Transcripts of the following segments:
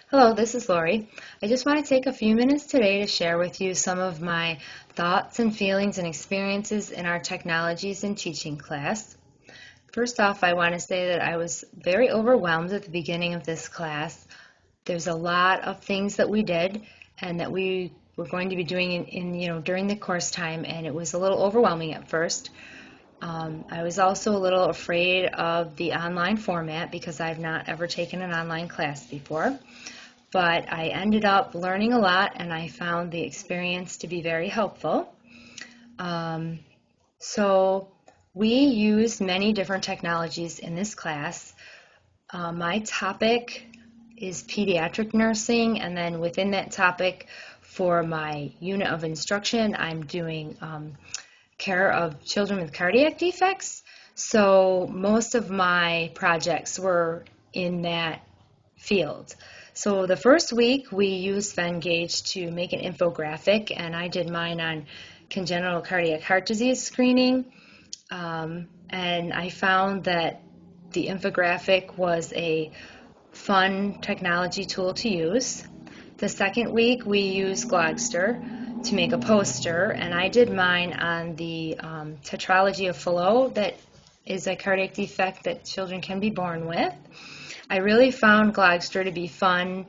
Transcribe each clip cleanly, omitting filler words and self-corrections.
Hello, this is Lori. I just want to take a few minutes today to share with you some of my thoughts and feelings and experiences in our technologies and teaching class. First off, I want to say that I was very overwhelmed at the beginning of this class. There's a lot of things that we did and that we were going to be doing during the course time, and it was a little overwhelming at first. I was also a little afraid of the online format because I've not ever taken an online class before. But I ended up learning a lot, and I found the experience to be very helpful. So we use many different technologies in this class. My topic is pediatric nursing, and then within that topic, for my unit of instruction, I'm doing care of children with cardiac defects. So most of my projects were in that field. So the first week we used Venngage to make an infographic, and I did mine on congenital cardiac heart disease screening. And I found that the infographic was a fun technology tool to use. The second week we used Glogster to make a poster, and I did mine on the tetralogy of Fallot, that is a cardiac defect that children can be born with. I really found Glogster to be fun.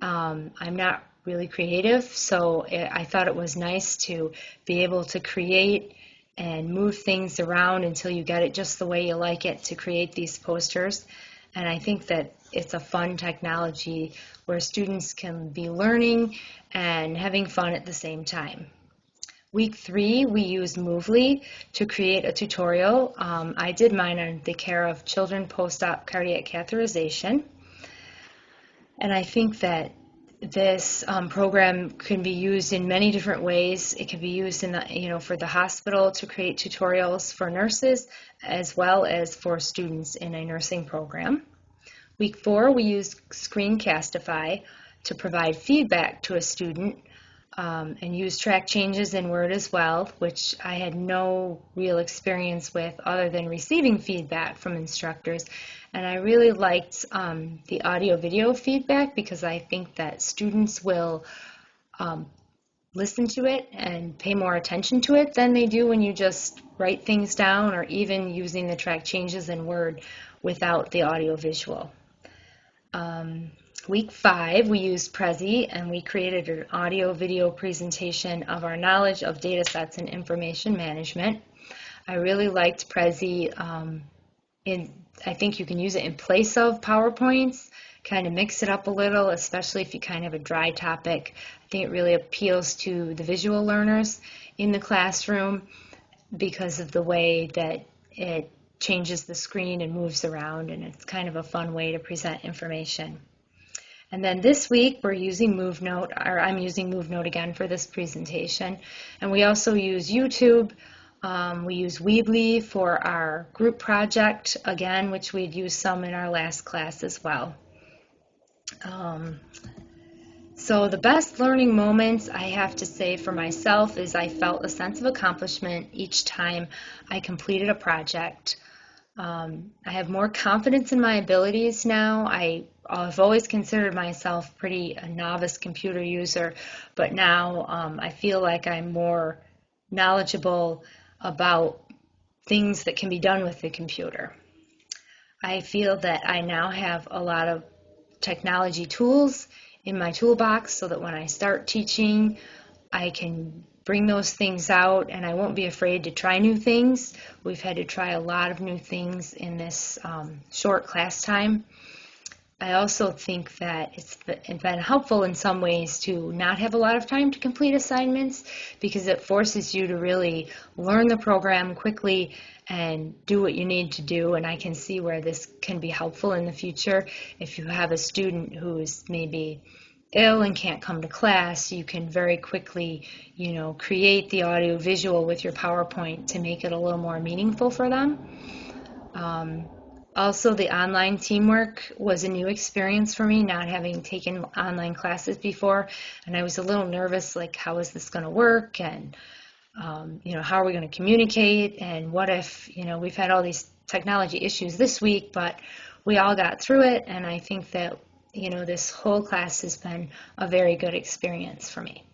I'm not really creative, so I thought it was nice to be able to create and move things around until you get it just the way you like it to create these posters. And I think that it's a fun technology where students can be learning and having fun at the same time. Week 3, we used Movely to create a tutorial. I did mine on the care of children post-op cardiac catheterization. And I think that this program can be used in many different ways. It can be used for the hospital to create tutorials for nurses, as well as for students in a nursing program. Week 4, we used Screencastify to provide feedback to a student and use track changes in Word as well, which I had no real experience with other than receiving feedback from instructors. And I really liked the audio-video feedback because I think that students will listen to it and pay more attention to it than they do when you just write things down, or even using the track changes in Word without the audio-visual. Week 5, we used Prezi, and we created an audio-video presentation of our knowledge of data sets and information management. I really liked Prezi. I think you can use it in place of PowerPoints, kind of mix it up a little, especially if you kind of have a dry topic. I think it really appeals to the visual learners in the classroom because of the way that it changes the screen and moves around, and it's kind of a fun way to present information. And then this week we're using MoveNote, or I'm using MoveNote again for this presentation. And we also use YouTube. We use Weebly for our group project, again, which we'd used some in our last class as well. So the best learning moments, I have to say for myself, is I felt a sense of accomplishment each time I completed a project. I have more confidence in my abilities now. I've always considered myself a novice computer user, but now I feel like I'm more knowledgeable about things that can be done with the computer. I feel that I now have a lot of technology tools in my toolbox so that when I start teaching, I can bring those things out and I won't be afraid to try new things. We've had to try a lot of new things in this short class time. I also think that it's been helpful in some ways to not have a lot of time to complete assignments, because it forces you to really learn the program quickly and do what you need to do. And I can see where this can be helpful in the future. If you have a student who is maybe ill and can't come to class, you can very quickly, create the audio visual with your PowerPoint to make it a little more meaningful for them. Also, the online teamwork was a new experience for me, not having taken online classes before, and I was a little nervous, like, how is this going to work, and how are we going to communicate, and what if, we've had all these technology issues this week, but we all got through it, and I think that this whole class has been a very good experience for me.